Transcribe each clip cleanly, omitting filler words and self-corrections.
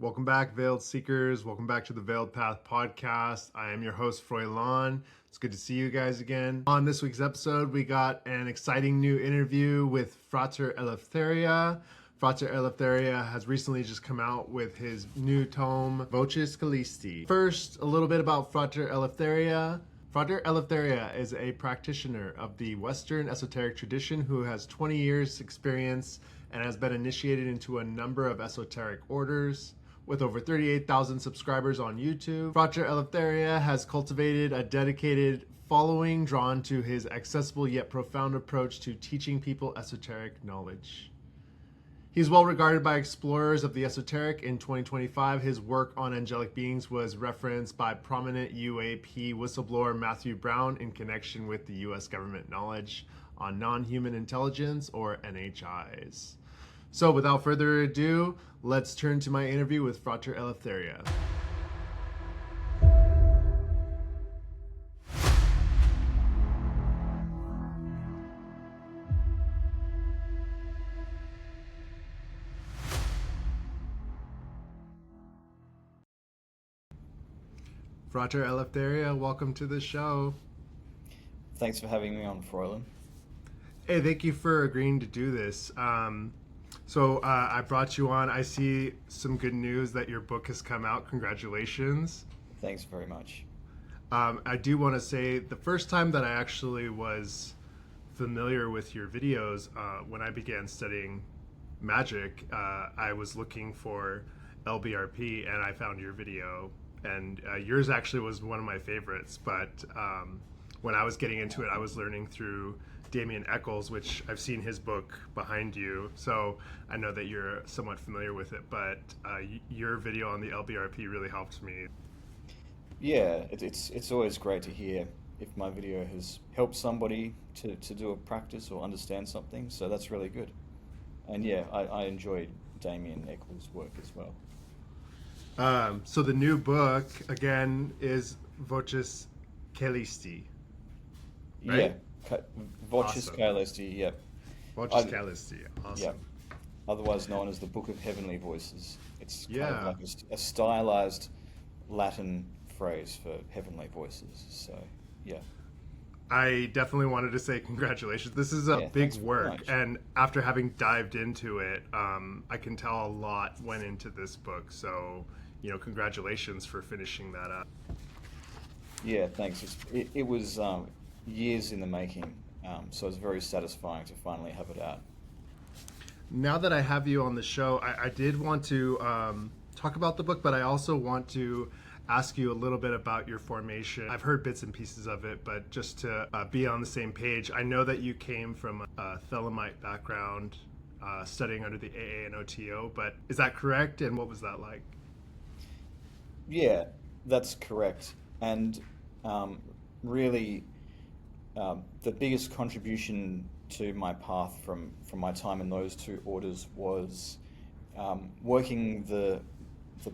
Welcome back, Veiled Seekers. Welcome back to the Veiled Path podcast. I am your host, Froilan. It's good to see you guys again. On this week's episode, we got an exciting new interview with Frater Eleftheria. Frater Eleftheria has recently just come out with his new tome, Voces Caelesti. First, a little bit about Frater Eleftheria. Frater Eleftheria is a practitioner of the Western esoteric tradition who has 20 years experience and has been initiated into a number of esoteric orders. With over 38,000 subscribers on YouTube, Frater Eleftheria has cultivated a dedicated following drawn to his accessible yet profound approach to teaching people esoteric knowledge. He's well regarded by explorers of the esoteric. In 2025, his work on angelic beings was referenced by prominent UAP whistleblower Matthew Brown in connection with the US government knowledge on non-human intelligence, or NHIs. So without further ado, let's turn to my interview with Frater Eleftheria. Frater Eleftheria, welcome to the show. Thanks for having me on, Froilan. Hey, thank you for agreeing to do this. I brought you on. I see some good news that your book has come out. Congratulations. Thanks very much. I do want to say the first time that I actually was familiar with your videos, when I began studying magic, I was looking for LBRP and I found your video. And yours actually was one of my favorites. But when I was getting into it, I was learning through Damien Eccles, which I've seen his book behind you, so I know that you're somewhat familiar with it, but your video on the LBRP really helped me. Yeah, it's always great to hear if my video has helped somebody to do a practice or understand something, so that's really good. And yeah, I enjoyed Damien Eccles' work as well. So the new book, again, is Voces Caelesti, right? Yeah, Voces Awesome. Caelesti, yeah. Voces Caelesti, awesome. Yeah, otherwise known as the Book of Heavenly Voices. It's kind Yeah. of like a stylized Latin phrase for heavenly voices, so yeah. I definitely wanted to say congratulations. This is a Yeah, big thanks very work, much. and after having dived into it, I can tell a lot went into this book. So, congratulations for finishing that up. Yeah, thanks. It was years in the making, so it's very satisfying to finally have it out. Now that I have you on the show, I did want to talk about the book, but I also want to ask you a little bit about your formation. I've heard bits and pieces of it, but just to be on the same page, I know that you came from a Thelemite background, studying under the AA and OTO, but is that correct? And what was that like? Yeah, that's correct. And really, the biggest contribution to my path from my time in those two orders was working the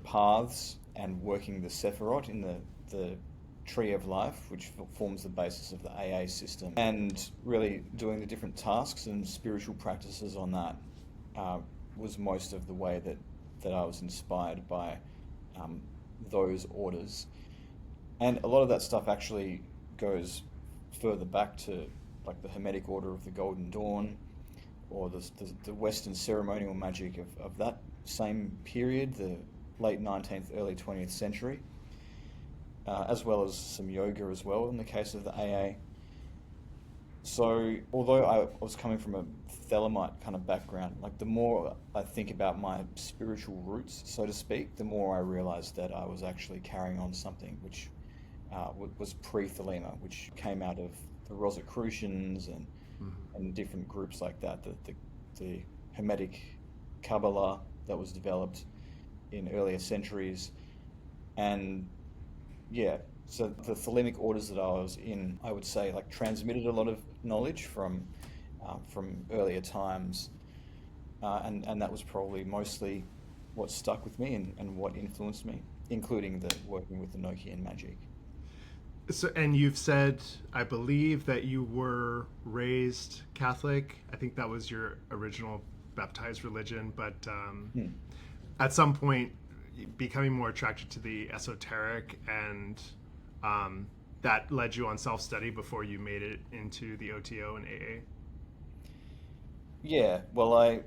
paths and working the Sephiroth in the Tree of Life, which forms the basis of the AA system, and really doing the different tasks and spiritual practices on that was most of the way that I was inspired by those orders. And a lot of that stuff actually goes further back to like the Hermetic Order of the Golden Dawn, or the Western ceremonial magic of that same period, the late 19th, early 20th century, as well as some yoga as well in the case of the AA. So although I was coming from a Thelemite kind of background, like the more I think about my spiritual roots, so to speak, the more I realized that I was actually carrying on something which was pre-Thelema, which came out of the Rosicrucians and different groups like that, the Hermetic Kabbalah that was developed in earlier centuries. And yeah, so the Thelemic orders that I was in, I would say, like transmitted a lot of knowledge from earlier times, and that was probably mostly what stuck with me and what influenced me, including the working with the Enochian magic. So, and you've said, I believe, that you were raised Catholic. I think that was your original baptized religion, but at some point becoming more attracted to the esoteric, and that led you on self-study before you made it into the OTO and AA? Yeah, well, I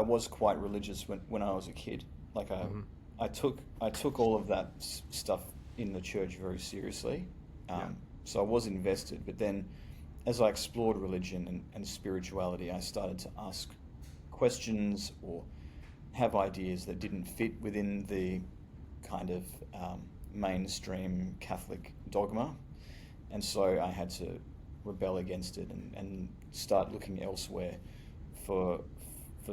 was quite religious when I was a kid. Like Mm-hmm. I took all of that stuff in the church very seriously. Yeah. So I was invested. But then, as I explored religion and spirituality, I started to ask questions or have ideas that didn't fit within the kind of mainstream Catholic dogma. And so I had to rebel against it and start looking elsewhere for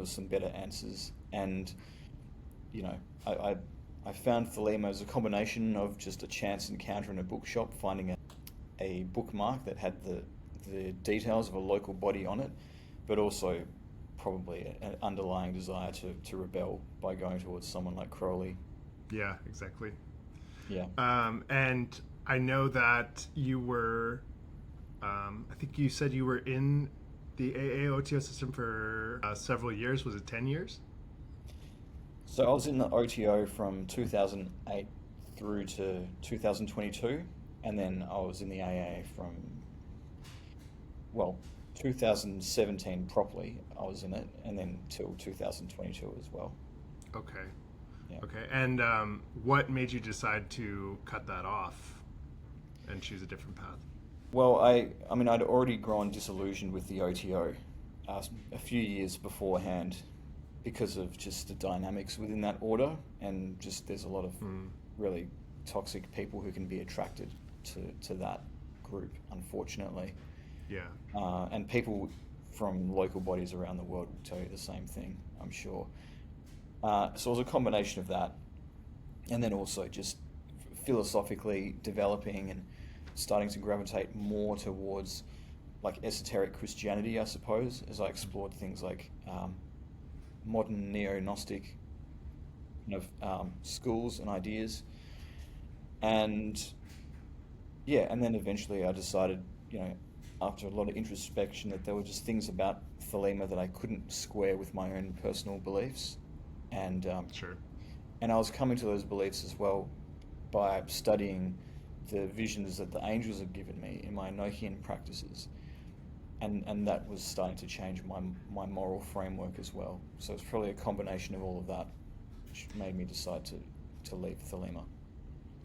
some better answers. And you know, I found Thelema as a combination of just a chance encounter in a bookshop, finding a bookmark that had the details of a local body on it, but also probably an underlying desire to rebel by going towards someone like Crowley. Yeah, exactly. Yeah. And I know that you were, I think you said you were in the AAOTO system for several years. Was it 10 years? So I was in the OTO from 2008 through to 2022, and then I was in the AA from, well, 2017 properly, I was in it, and then till 2022 as well. Okay. Yeah. Okay. And what made you decide to cut that off and choose a different path? Well, I mean, I'd already grown disillusioned with the OTO a few years beforehand because of just the dynamics within that order, and just there's a lot of really toxic people who can be attracted to that group, unfortunately. Yeah. And people from local bodies around the world will tell you the same thing, I'm sure. So it was a combination of that, and then also just philosophically developing and starting to gravitate more towards like esoteric Christianity, I suppose, as I explored things like modern neo-Gnostic kind of schools and ideas. And yeah, and then eventually I decided, after a lot of introspection, that there were just things about Thelema that I couldn't square with my own personal beliefs. And Sure. and I was coming to those beliefs as well by studying the visions that the angels had given me in my Enochian practices. And that was starting to change my moral framework as well. So it's probably a combination of all of that which made me decide to leave Thelema.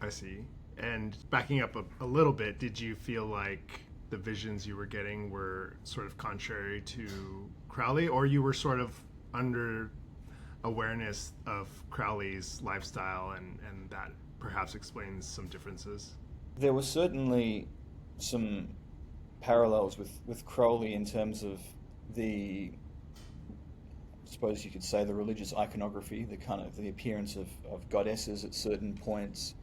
I see. And backing up a little bit, did you feel like the visions you were getting were sort of contrary to Crowley, or you were sort of under awareness of Crowley's lifestyle, and that perhaps explains some differences? There were certainly some parallels with Crowley in terms of I suppose you could say, the religious iconography, the kind of the appearance of goddesses at certain points,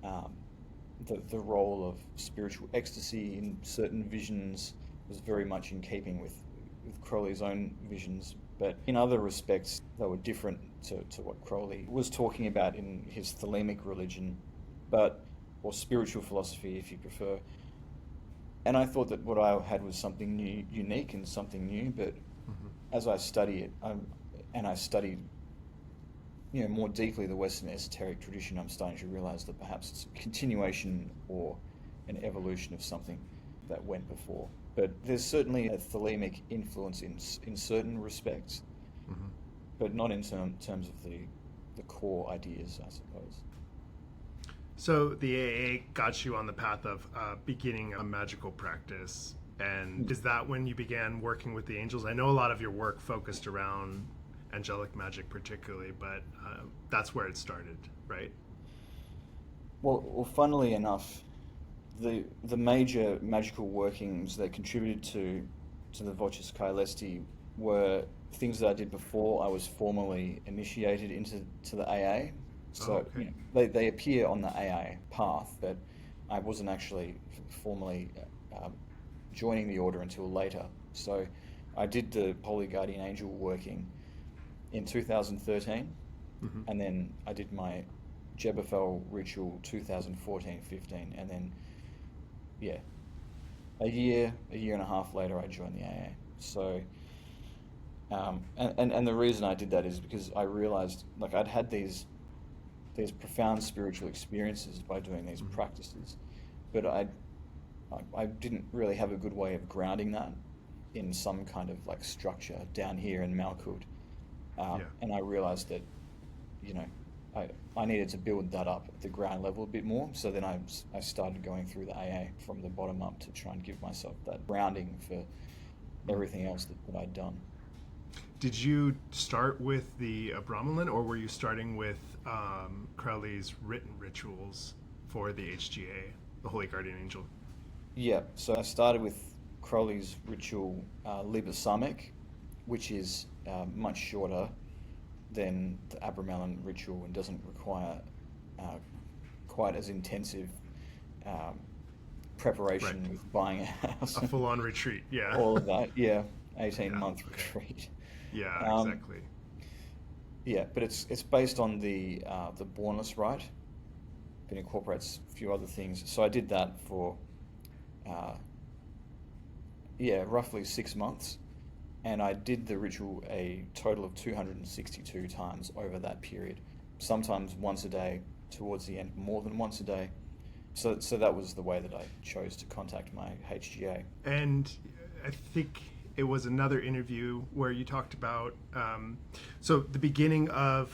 the role of spiritual ecstasy in certain visions was very much in keeping with Crowley's own visions. But in other respects, they were different to what Crowley was talking about in his Thelemic religion, or spiritual philosophy, if you prefer. And I thought that what I had was something new, unique and something new. But as I study it, and I studied, more deeply the Western esoteric tradition, I'm starting to realize that perhaps it's a continuation or an evolution of something that went before. But there's certainly a Thelemic influence in certain respects, but not in terms of the core ideas, I suppose. So the AA got you on the path of beginning a magical practice. And is that when you began working with the angels? I know a lot of your work focused around angelic magic particularly, but that's where it started, right? Well, funnily enough, the major magical workings that contributed to the Voces Caelesti were things that I did before I was formally initiated into the AA. So okay. They appear on the AA path, but I wasn't actually formally joining the order until later. So I did the Holy Guardian Angel working in 2013, and then I did my Jebafel ritual 2014-15, and then a year and a half later I joined the AA. So And the reason I did that is because I realized like I'd had these profound spiritual experiences by doing these Mhm. practices, but I didn't really have a good way of grounding that in some kind of like structure down here in Malkud. Yeah. And I realized that, you know, I needed to build that up at the ground level a bit more. So then I started going through the AA from the bottom up to try and give myself that grounding for Mhm. everything else that I'd done. Did you start with the Brahmalan, or were you starting with Crowley's written rituals for the HGA, the Holy Guardian Angel? Yeah, so I started with Crowley's ritual Liber Samekh, which is much shorter than the Abramelin ritual and doesn't require uh, quite as intensive um, Right. preparation with buying a house A and full-on retreat. Yeah. all of that. Yeah, Yeah. 18-month Okay. retreat. Yeah. Um, Exactly. yeah, but it's based on the Bornless rite, but incorporates a few other things. So I did that for uh, yeah, roughly 6 months, and I did the ritual a total of 262 times over that period. Sometimes once a day, towards the end, more than once a day. So that was the way that I chose to contact my HGA. And I think it was another interview where you talked about so the beginning of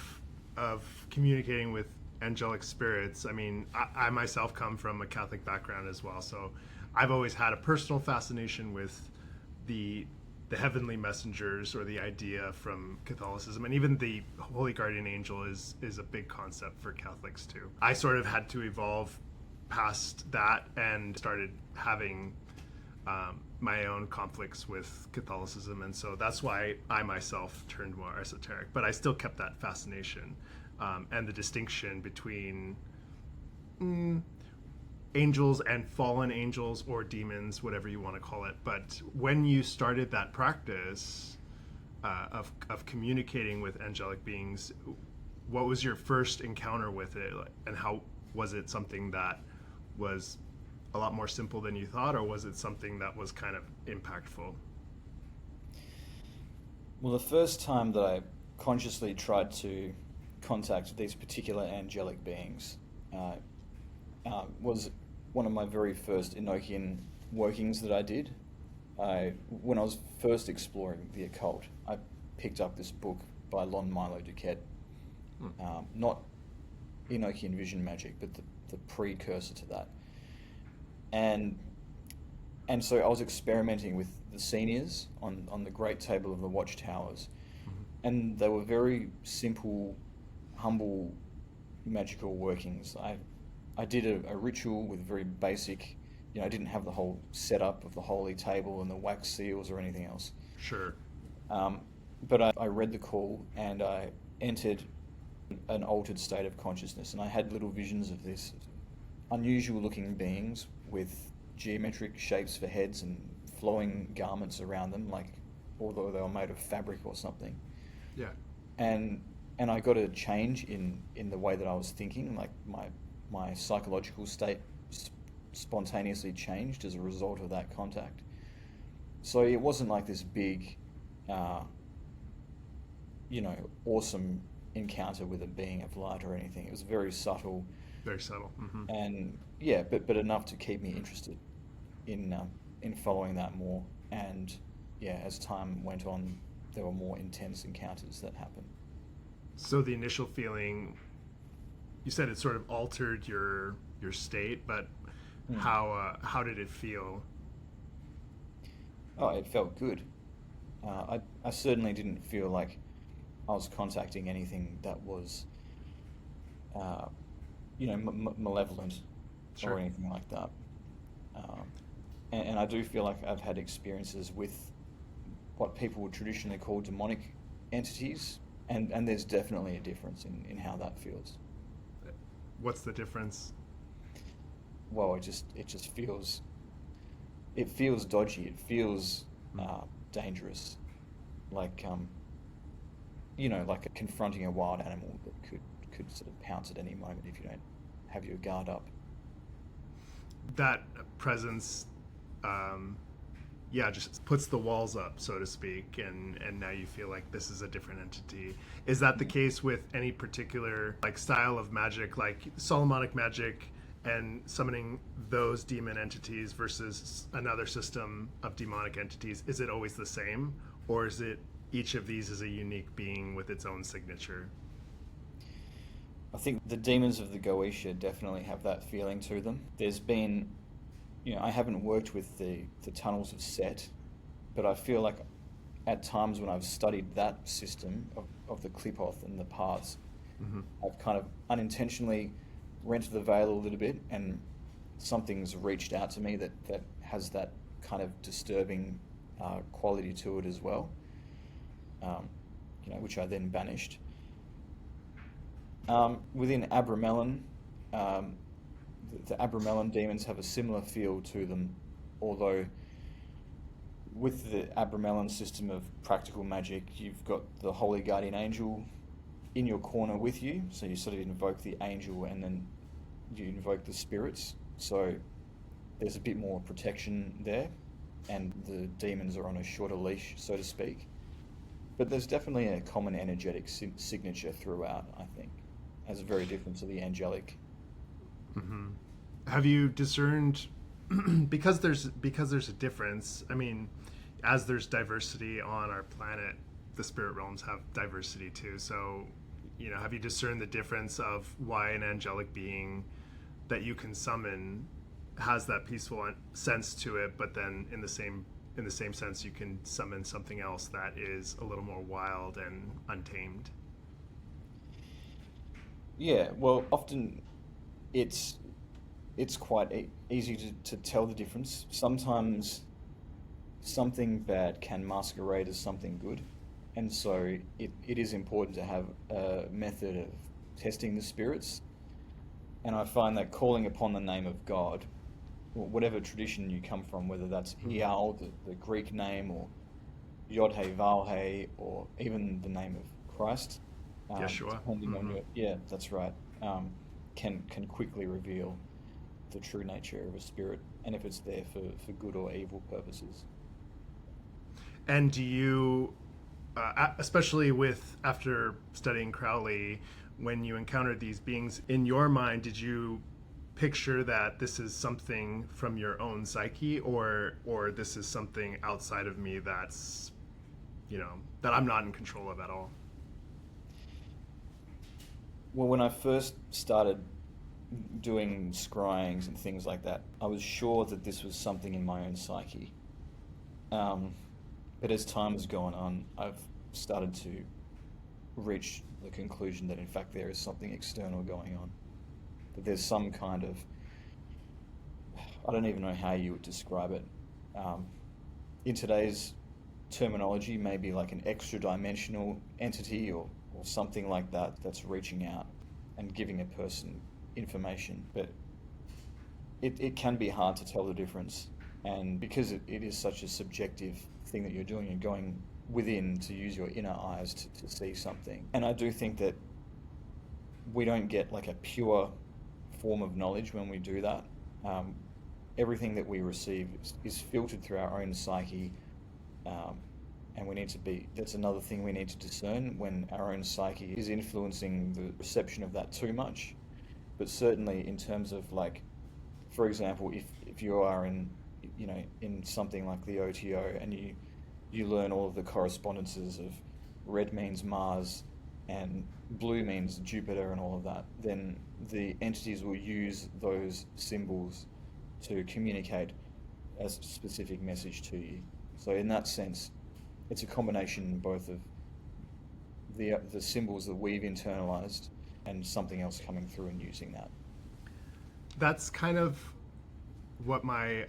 communicating with angelic spirits. I mean, I myself come from a Catholic background as well, so I've always had a personal fascination with the the heavenly messengers, or the idea from Catholicism, and even the Holy Guardian Angel is a big concept for Catholics too. I sort of had to evolve past that and started having my own conflicts with Catholicism, and so that's why I myself turned more esoteric. But I still kept that fascination, and the distinction between mm, angels and fallen angels, or demons, whatever you want to call it. But when you started that practice of communicating with angelic beings, what was your first encounter with it, and how was it something that was a lot more simple than you thought, or was it something that was kind of impactful? Well, the first time that I consciously tried to contact these particular angelic beings uh, was one of my very first Enochian workings that I did. When I was first exploring the occult, I picked up this book by Lon Milo Duquette, Hmm. not Enochian Vision Magic, but the precursor to that. And and so I was experimenting with the seniors on the Great Table of the Watchtowers, Mhm. and they were very simple, humble, magical workings. I did a ritual with very basic, I didn't have the whole setup of the holy table and the wax seals or anything else. Sure. Um, but I read the call and I entered an altered state of consciousness, and I had little visions of these unusual looking beings with geometric shapes for heads and flowing garments around them, like although they were made of fabric or something. Yeah. And and I got a change in the way that I was thinking, like my psychological state spontaneously changed as a result of that contact. So it wasn't like this big, uh, awesome encounter with a being of light or anything. It was very subtle, Very subtle. Hmm. and yeah, but enough to keep me interested in following that more. And yeah, as time went on, there were more intense encounters that happened. So the initial feeling, you said it sort of altered your state, but Hmm. how did it feel? Oh, it felt good. I certainly didn't feel like I was contacting anything that was, uh, malevolent or Sure. anything like that. Um, and I do feel like I've had experiences with what people would traditionally call demonic entities, and there's definitely a difference in how that feels. What's the difference? Well, it just feels dodgy. It feels Hmm. dangerous, like like confronting a wild animal that could sort of pounce at any moment if you don't have your guard up. That presence, um, yeah, just puts the walls up, so to speak, and now you feel like this is a different entity. Is that the case with any particular like style of magic, like Solomonic magic and summoning those demon entities versus another system of demonic entities? Is it always the same, or is it each of these is a unique being with its own signature? I think the demons of the Goetia definitely have that feeling to them. There's been, I haven't worked with the tunnels of Set, but I feel like at times when I've studied that system of the Qliphoth and the paths, I've kind of unintentionally rented the veil a little bit, and something's reached out to me that has that kind of disturbing quality to it as well, which I then banished. Within Abramelin, the Abramelin demons have a similar feel to them, although with the Abramelin system of practical magic, you've got the Holy Guardian Angel in your corner with you, so you sort of invoke the angel and then you invoke the spirits, so there's a bit more protection there, and the demons are on a shorter leash, so to speak. But there's definitely a common energetic signature throughout, I think, as very different to the angelic. Mm-hmm. Have you discerned because there's a difference? I mean, as there's diversity on our planet, the spirit realms have diversity too. So, have you discerned the difference of why an angelic being that you can summon has that peaceful sense to it, but then in the same sense you can summon something else that is a little more wild and untamed? Yeah, well, often it's quite easy to tell the difference. Sometimes something bad can masquerade as something good, and so it is important to have a method of testing the spirits. And I find that calling upon the name of God, or whatever tradition you come from, whether that's Ial, the Greek name, or Yod-He, Vav-He, or even the name of Christ, Yeshua. depending on that's right, can quickly reveal the true nature of a spirit, and if it's there for good or evil purposes. And do you, especially after studying Crowley, when you encountered these beings, in your mind, did you picture that this is something from your own psyche, or this is something outside of me that's, that I'm not in control of at all? Well, when I first started doing scryings and things like that, I was sure that this was something in my own psyche. But as time has gone on, I've started to reach the conclusion that in fact there is something external going on. That there's some kind of, I don't even know how you would describe it. In today's terminology, maybe like an extra dimensional entity or something like that that's reaching out and giving a person information. But it can be hard to tell the difference. And because it is such a subjective thing that you're doing, you're going within to use your inner eyes to see something. And I do think that we don't get like a pure form of knowledge when we do that. Everything that we receive is filtered through our own psyche, and we need to that's another thing we need to discern when our own psyche is influencing the reception of that too much. But certainly in terms of, like, for example, if you are in something like the OTO and you learn all of the correspondences of red means Mars and blue means Jupiter and all of that, then the entities will use those symbols to communicate a specific message to you. So in that sense, it's a combination both of the symbols that we've internalized and something else coming through and using that. That's kind of what my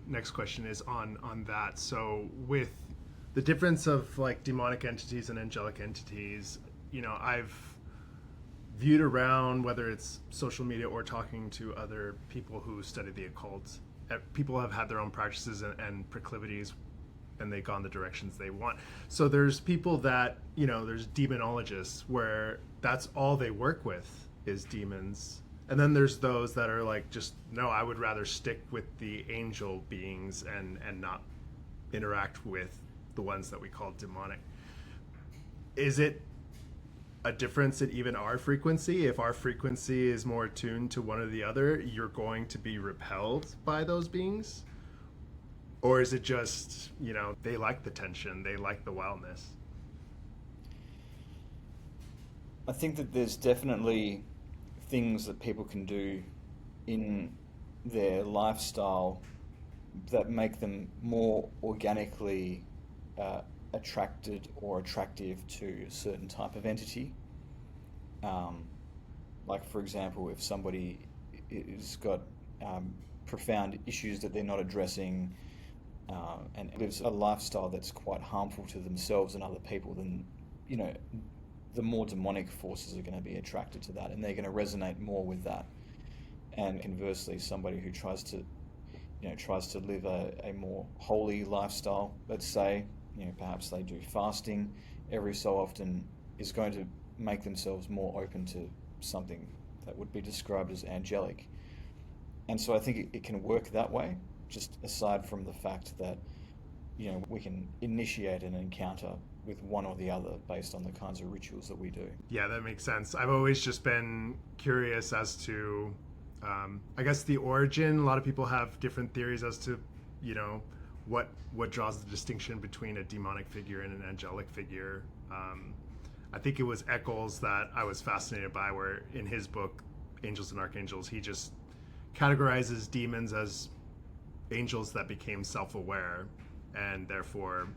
next question is on that. So with the difference of like demonic entities and angelic entities, I've viewed around, whether it's social media or talking to other people who study the occult, people have had their own practices and proclivities, and they've gone the directions they want. So there's people that, there's demonologists where that's all they work with is demons. And then there's those that are like, just, no, I would rather stick with the angel beings and not interact with the ones that we call demonic. Is it a difference in even our frequency? If our frequency is more attuned to one or the other, you're going to be repelled by those beings? Or is it just, they like the tension, they like the wildness? I think that there's definitely things that people can do in their lifestyle that make them more organically attracted or attractive to a certain type of entity. Like, for example, if somebody has got profound issues that they're not addressing, and lives a lifestyle that's quite harmful to themselves and other people, then, the more demonic forces are going to be attracted to that, and they're going to resonate more with that. And conversely, somebody who tries to live a more holy lifestyle, let's say, perhaps they do fasting every so often, is going to make themselves more open to something that would be described as angelic. And so I think it can work that way, just aside from the fact that, we can initiate an encounter with one or the other based on the kinds of rituals that we do. Yeah, that makes sense. I've always just been curious as to, I guess, the origin. A lot of people have different theories as to, what draws the distinction between a demonic figure and an angelic figure. I think it was Eccles that I was fascinated by, where in his book, Angels and Archangels, he just categorizes demons as angels that became self-aware and therefore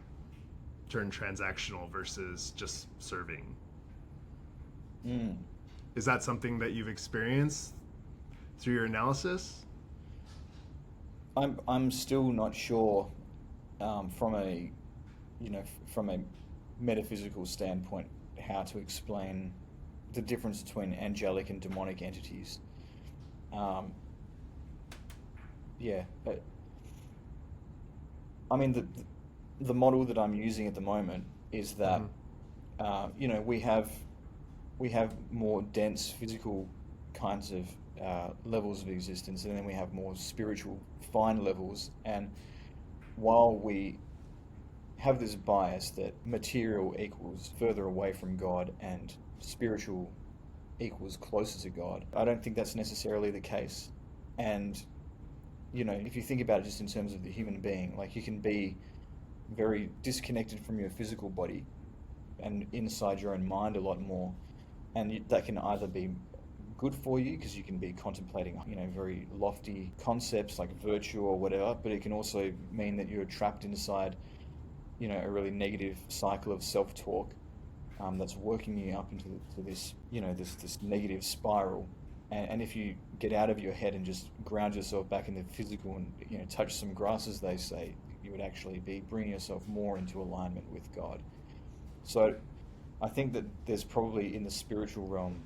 turned transactional versus just serving. Is that something that you've experienced through your analysis? I'm still not sure from a metaphysical standpoint how to explain the difference between angelic and demonic entities. But I mean, the model that I'm using at the moment is that we have more dense physical kinds of levels of existence, and then we have more spiritual fine levels. And while we have this bias that material equals further away from God and spiritual equals closer to God, I don't think that's necessarily the case. And if you think about it just in terms of the human being, like, you can be very disconnected from your physical body and inside your own mind a lot more, and that can either be good for you because you can be contemplating very lofty concepts like virtue or whatever, but it can also mean that you're trapped inside a really negative cycle of self-talk that's working you up into this this negative spiral. And if you get out of your head and just ground yourself back in the physical and touch some grass, as they say, you would actually be bringing yourself more into alignment with God. So I think that there's probably in the spiritual realm,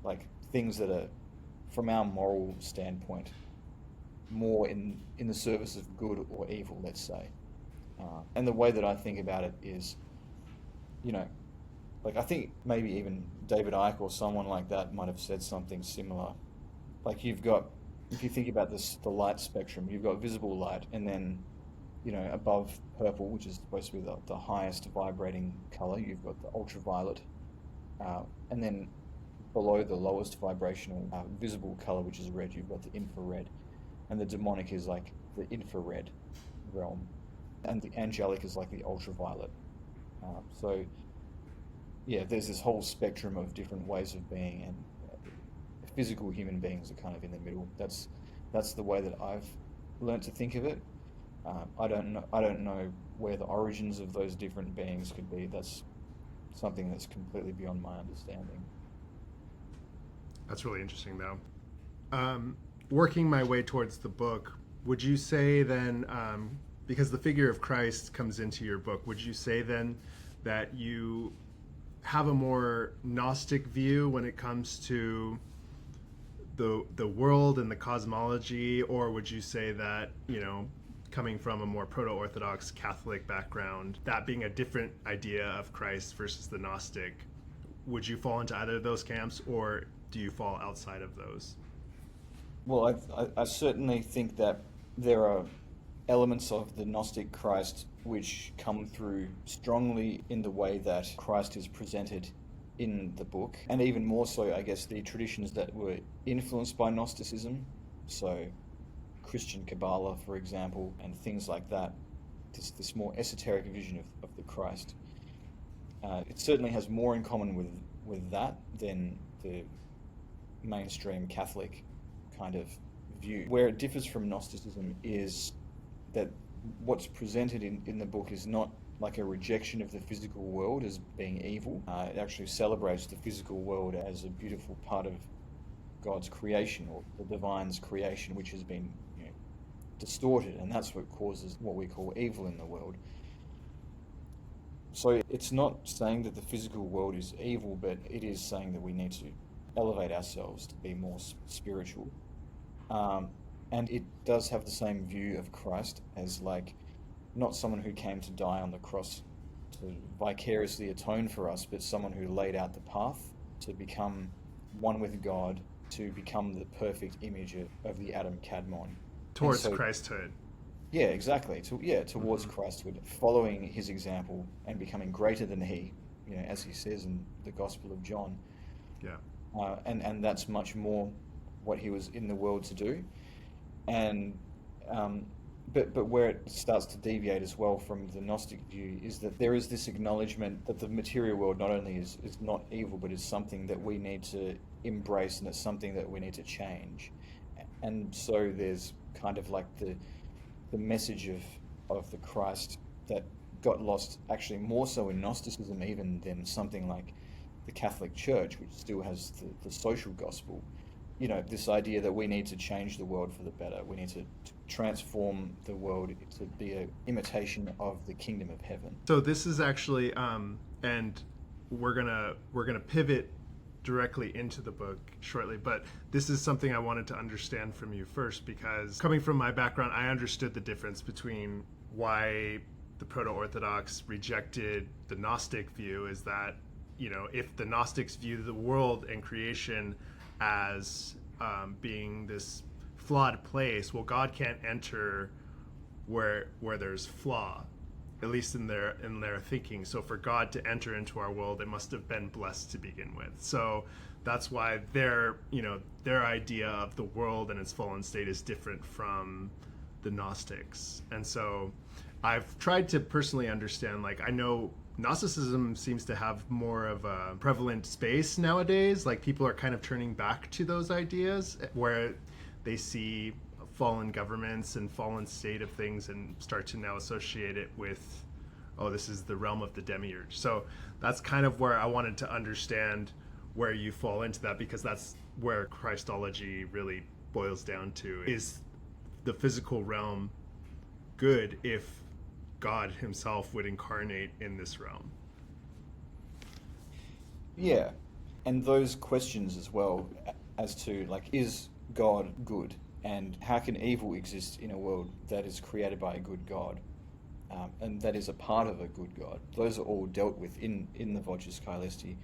like, things that are, from our moral standpoint, more in the service of good or evil, let's say. And the way that I think about it is, I think maybe even David Icke or someone like that might have said something similar. Like, you've got, if you think about the light spectrum, you've got visible light, and then, above purple, which is supposed to be the highest vibrating color, you've got the ultraviolet, and then below the lowest vibrational visible color, which is red, you've got the infrared, and the demonic is like the infrared realm, and the angelic is like the ultraviolet. So there's this whole spectrum of different ways of being, and physical human beings are kind of in the middle. That's the way that I've learned to think of it. I don't know where the origins of those different beings could be. That's something that's completely beyond my understanding. That's really interesting, though. Working my way towards the book, would you say then, because the figure of Christ comes into your book, would you say then that you have a more Gnostic view when it comes to the world and the cosmology, or would you say that, coming from a more proto-Orthodox Catholic background, that being a different idea of Christ versus the Gnostic, would you fall into either of those camps, or do you fall outside of those? Well, I certainly think that there are elements of the Gnostic Christ which come through strongly in the way that Christ is presented in the book, and even more so, I guess, the traditions that were influenced by Gnosticism, so Christian Kabbalah, for example, and things like that, this more esoteric vision of the Christ. It certainly has more in common with that than the mainstream Catholic kind of view. Where it differs from Gnosticism is that what's presented in the book is not like a rejection of the physical world as being evil. It actually celebrates the physical world as a beautiful part of God's creation, or the divine's creation, which has been distorted, and that's what causes what we call evil in the world. So it's not saying that the physical world is evil, but it is saying that we need to elevate ourselves to be more spiritual. And it does have the same view of Christ as like not someone who came to die on the cross to vicariously atone for us, but someone who laid out the path to become one with God, to become the perfect image of the Adam Kadmon. Towards Christhood. Yeah, exactly. Towards Christhood, following his example and becoming greater than he, as he says in the Gospel of John. Yeah. And that's much more what he was in the world to do. And but where it starts to deviate as well from the Gnostic view is that there is this acknowledgement that the material world not only is not evil, but is something that we need to embrace, and it's something that we need to change. And so there's kind of like the message of the Christ that got lost, actually more so in Gnosticism even than something like the Catholic Church, which still has the social gospel. This idea that we need to change the world for the better. We need to transform the world to be an imitation of the kingdom of heaven. So this is actually, and we're gonna pivot directly into the book shortly, but this is something I wanted to understand from you first, because coming from my background, I understood the difference between why the Proto-Orthodox rejected the Gnostic view is that, if the Gnostics view the world and creation as being this flawed place, well, God can't enter where there's flaw, at least in their thinking. So for God to enter into our world, it must have been blessed to begin with. So that's why their idea of the world and its fallen state is different from the Gnostics. And so I've tried to personally understand, like, I know Gnosticism seems to have more of a prevalent space nowadays. Like, people are kind of turning back to those ideas where they see fallen governments and fallen state of things and start to now associate it with, oh, this is the realm of the demiurge. So that's kind of where I wanted to understand where you fall into that, because that's where Christology really boils down to. Is the physical realm good if God himself would incarnate in this realm? Yeah, and those questions as well as to, like, is God good? And how can evil exist in a world that is created by a good God, and that is a part of a good God? Those are all dealt with in the Voces Caelesti.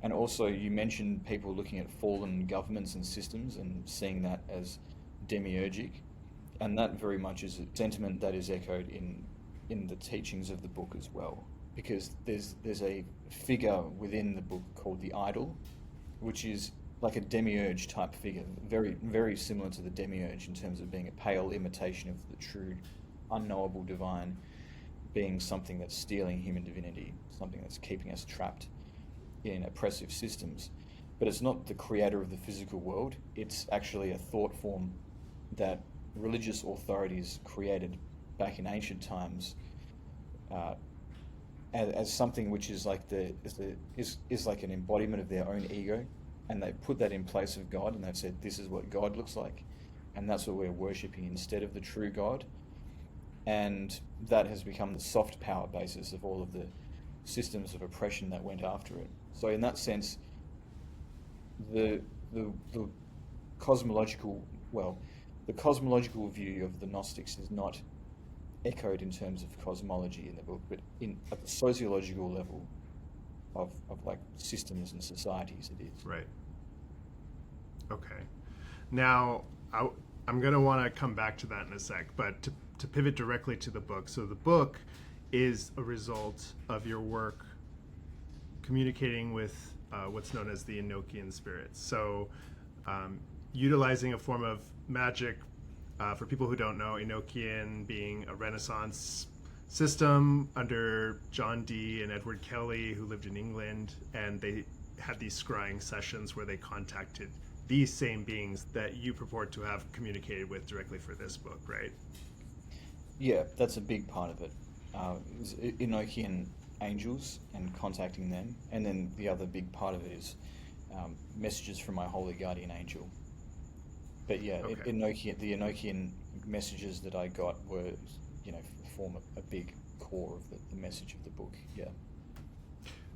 And also you mentioned people looking at fallen governments and systems and seeing that as demiurgic, and that very much is a sentiment that is echoed in the teachings of the book as well, because there's a figure within the book called the idol, which is like a demiurge type figure, very, very similar to the demiurge in terms of being a pale imitation of the true, unknowable divine, being something that's stealing human divinity, something that's keeping us trapped in oppressive systems. But it's not the creator of the physical world, it's actually a thought form that religious authorities created back in ancient times as something which is like is like an embodiment of their own ego. And they put that in place of God, and they've said, this is what God looks like, and that's what we're worshipping instead of the true God. And that has become the soft power basis of all of the systems of oppression that went after it. So in that sense, the cosmological view of the Gnostics is not echoed in terms of cosmology in the book, but at the sociological level of like systems and societies, it is. Right. Okay. Now, I'm going to want to come back to that in a sec, but to pivot directly to the book. So the book is a result of your work communicating with what's known as the Enochian spirits. So utilizing a form of magic, for people who don't know, Enochian being a Renaissance system under John Dee and Edward Kelly, who lived in England, and they had these scrying sessions where they contacted these same beings that you purport to have communicated with directly for this book, right? Yeah, that's a big part of it. Is Enochian angels and contacting them, and then the other big part of it is messages from my holy guardian angel. But yeah, Okay. the Enochian messages that I got were, form a big core of the message of the book. Yeah.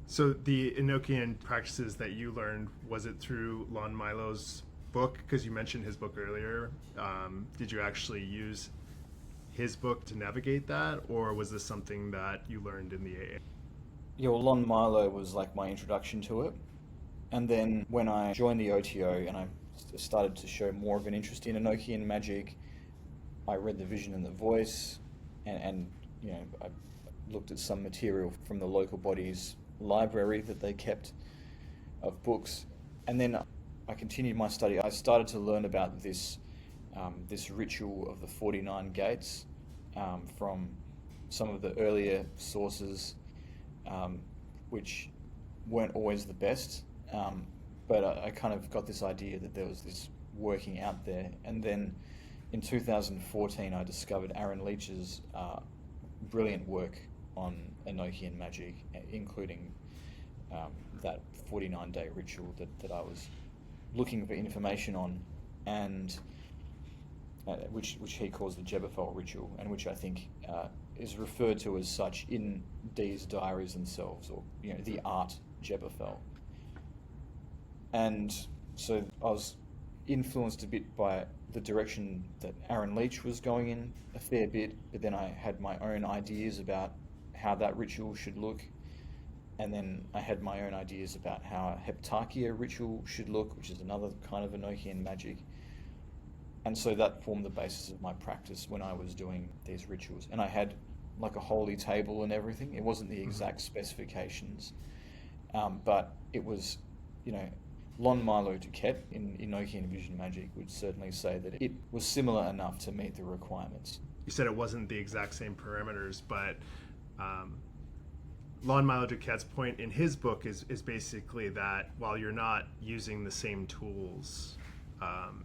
So the Enochian practices that you learned, was it through Lon Milo's book? Because you mentioned his book earlier. Did you actually use his book to navigate that, or was this something that you learned in the AA? Yeah, well, Lon Milo was like my introduction to it. And then when I joined the OTO and I started to show more of an interest in Enochian magic, I read The Vision and the Voice, and I looked at some material from the local body's library that they kept of books. And then I continued my study. I started to learn about this ritual of the 49 gates from some of the earlier sources, which weren't always the best. But I kind of got this idea that there was this working out there. And then in 2014, I discovered Aaron Leach's brilliant work on Enochian magic, including that 49-day ritual that I was looking for information on, and which he calls the Jebethol ritual, and which I think is referred to as such in Dee's diaries themselves, or the art Jebethol. And so I was influenced a bit by the direction that Aaron Leach was going in a fair bit, but then I had my own ideas about how that ritual should look, and then I had my own ideas about how a Heptarchia ritual should look, which is another kind of Enochian magic. And so that formed the basis of my practice when I was doing these rituals. And I had like a holy table and everything. It wasn't the exact specifications, but it was, Lon Milo Duquette in Enochian Vision Magic would certainly say that it was similar enough to meet the requirements. You said it wasn't the exact same parameters, but Lon Milo Duquette's point in his book is basically that while you're not using the same tools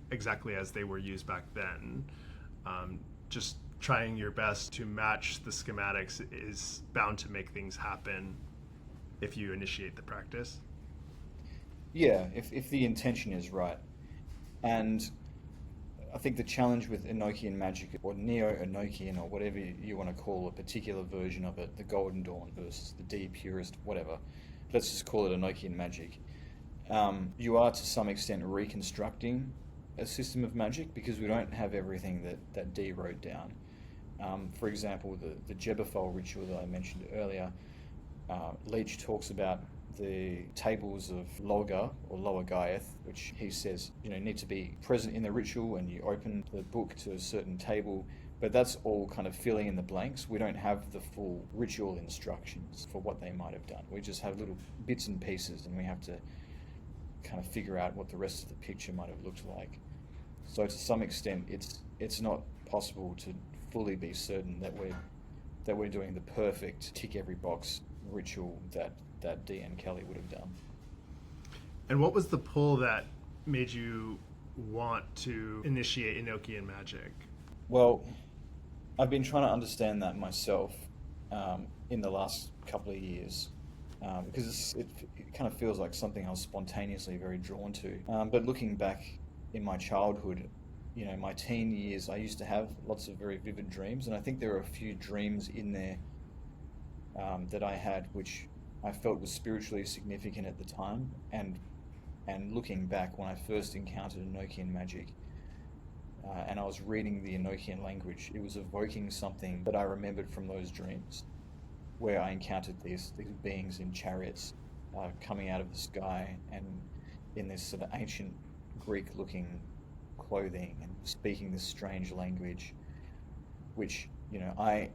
exactly as they were used back then, just trying your best to match the schematics is bound to make things happen if you initiate the practice. Yeah, if the intention is right. And I think the challenge with Enochian magic, or Neo-Enochian, or whatever you want to call a particular version of it, the Golden Dawn versus the Dee Purist, whatever, let's just call it Enochian magic. You are to some extent reconstructing a system of magic because we don't have everything that Dee wrote down. For example, the Jebethol ritual that I mentioned earlier, Leach talks about the tables of Loga or Lower Gaiath, which he says need to be present in the ritual, and you open the book to a certain table, but that's all kind of filling in the blanks. We don't have the full ritual instructions for what they might have done. We just have little bits and pieces, and we have to kind of figure out what the rest of the picture might have looked like. So to some extent, it's not possible to fully be certain that we're doing the perfect tick every box ritual that Dee and Kelly would have done. And what was the pull that made you want to initiate Enochian magic? Well, I've been trying to understand that myself in the last couple of years, because it kind of feels like something I was spontaneously very drawn to. But looking back in my childhood, my teen years, I used to have lots of very vivid dreams, and I think there are a few dreams in there that I had which I felt was spiritually significant at the time, and looking back when I first encountered Enochian magic, and I was reading the Enochian language, it was evoking something that I remembered from those dreams, where I encountered these beings in chariots coming out of the sky and in this sort of ancient Greek-looking clothing and speaking this strange language, which, I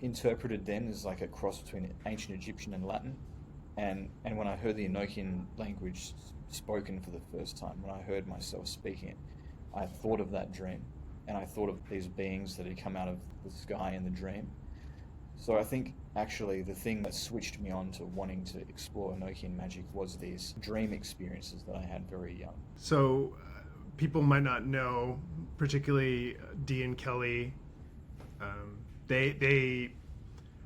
interpreted then as like a cross between ancient Egyptian and Latin. And when I heard the Enochian language spoken for the first time, when I heard myself speaking it, I thought of that dream, and I thought of these beings that had come out of the sky in the dream. So I think actually the thing that switched me on to wanting to explore Enochian magic was these dream experiences that I had very young. So people might not know, particularly Dee and Kelly, they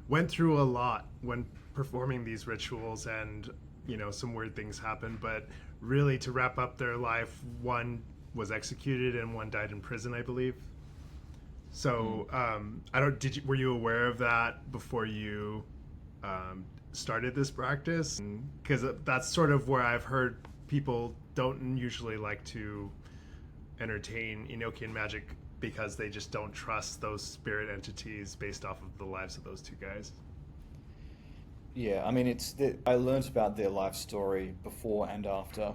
went through a lot when performing these rituals, and some weird things happened, but really to wrap up their life, one was executed and one died in prison, I believe. So were you aware of that before you started this practice? Because that's sort of where I've heard people don't usually like to entertain Enochian magic, because they just don't trust those spirit entities based off of the lives of those two guys. Yeah, I mean, I learned about their life story before and after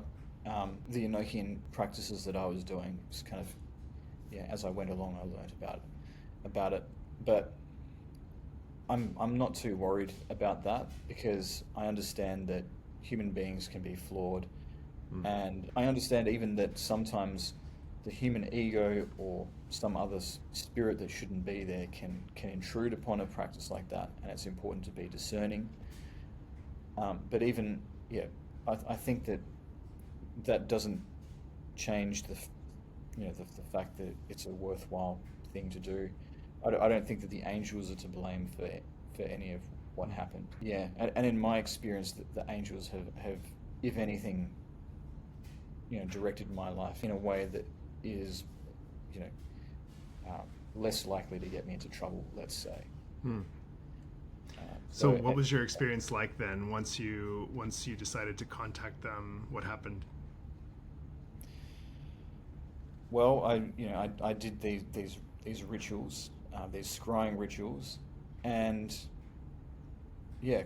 the Enochian practices that I was doing. It's kind of, as I went along, I learned about it. But I'm not too worried about that, because I understand that human beings can be flawed, and I understand even that sometimes the human ego or some other spirit that shouldn't be there can intrude upon a practice like that, and it's important to be discerning. But even, I think that doesn't change the fact that it's a worthwhile thing to do. I don't think that the angels are to blame for any of what happened. Yeah, and in my experience, the angels have, if anything, directed my life in a way that is, less likely to get me into trouble, let's say. So what was your experience like then, once you decided to contact them? What happened? Well, I did these rituals, these scrying rituals, and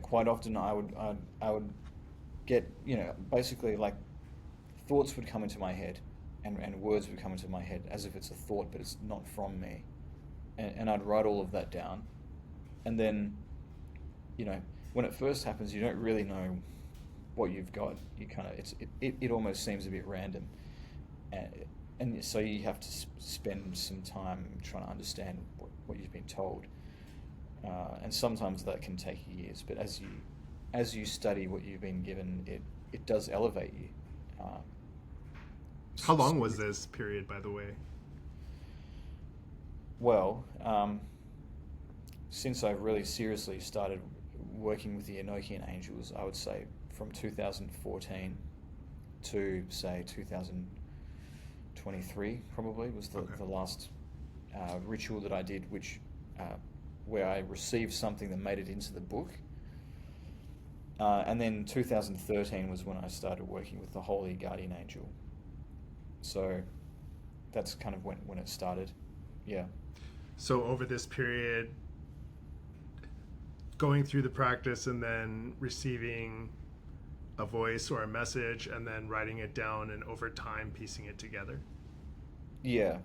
quite often I would get, basically like thoughts would come into my head, and words would come into my head as if it's a thought, but it's not from me, and I'd write all of that down, and then, when it first happens, you don't really know what you've got. You kind of, it almost seems a bit random, and so you have to spend some time trying to understand what you've been told, and sometimes that can take years. But as you study what you've been given, it does elevate you. How long was this period, by the way? Well, since I've really seriously started working with the Enochian angels, I would say from 2014 to, say, 2023 probably was the last ritual that I did, which where I received something that made it into the book. And then 2013 was when I started working with the Holy Guardian Angel. So that's kind of when it started. Yeah. So over this period, going through the practice and then receiving a voice or a message and then writing it down, and over time piecing it together. Yeah.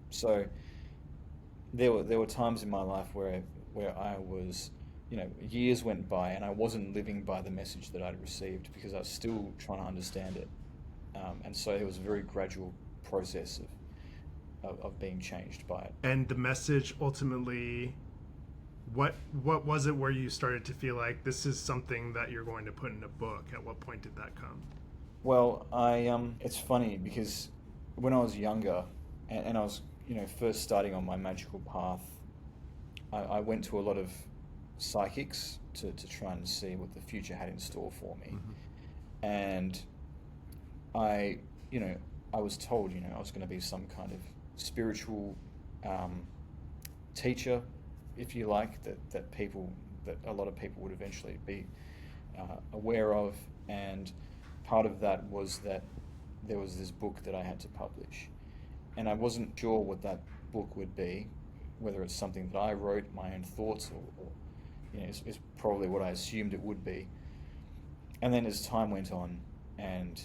So there were times in my life where I was, years went by and I wasn't living by the message that I'd received, because I was still trying to understand it, and so it was a very gradual process of being changed by it. And the message ultimately, what was it where you started to feel like this is something that you're going to put in a book? At what point did that come? Well, it's funny because when I was younger and I was, first starting on my magical path, I went to a lot of psychics to try and see what the future had in store for me. And I was told, I was going to be some kind of spiritual teacher, if you like, that a lot of people would eventually be aware of. And part of that was that there was this book that I had to publish, and I wasn't sure what that book would be, whether it's something that I wrote, my own thoughts, or it's probably what I assumed it would be. And then as time went on and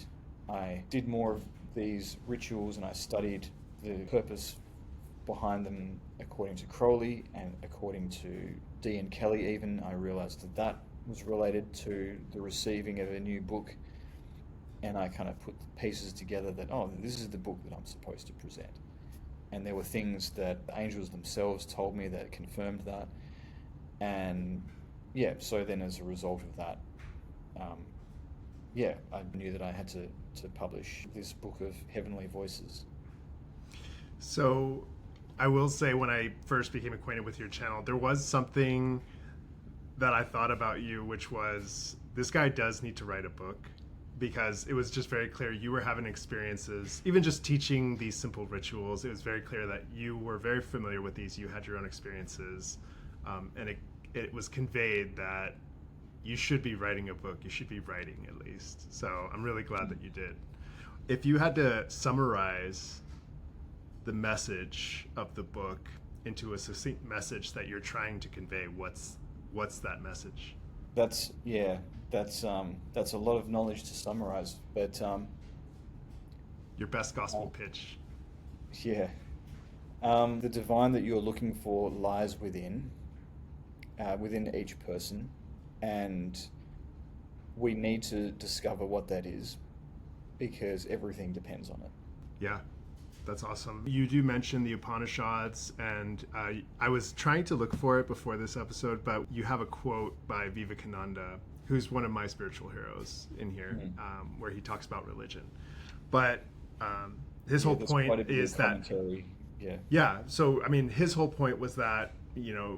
I did more of these rituals and I studied the purpose behind them, according to Crowley and according to D and Kelly even. I realized that that was related to the receiving of a new book, and I kind of put the pieces together that, oh, this is the book that I'm supposed to present. And there were things that the angels themselves told me that confirmed that. And yeah, so then as a result of that, I knew that I had to publish this book of heavenly voices. So I will say, when I first became acquainted with your channel, there was something that I thought about you, which was, this guy does need to write a book, because it was just very clear you were having experiences, even just teaching these simple rituals. It was very clear that you were very familiar with these. You had your own experiences, and it was conveyed that you should be writing a book. You should be writing, at least. So I'm really glad that you did. If you had to summarize the message of the book into a succinct message that you're trying to convey, what's that message? That's a lot of knowledge to summarize, but your best gospel pitch. Yeah, the divine that you're looking for lies within each person, and we need to discover what that is, because everything depends on it. Yeah, that's awesome. You do mention the Upanishads, and I was trying to look for it before this episode, but you have a quote by Vivekananda, who's one of my spiritual heroes in here, where he talks about religion. But his whole point is that, so I mean, his whole point was that,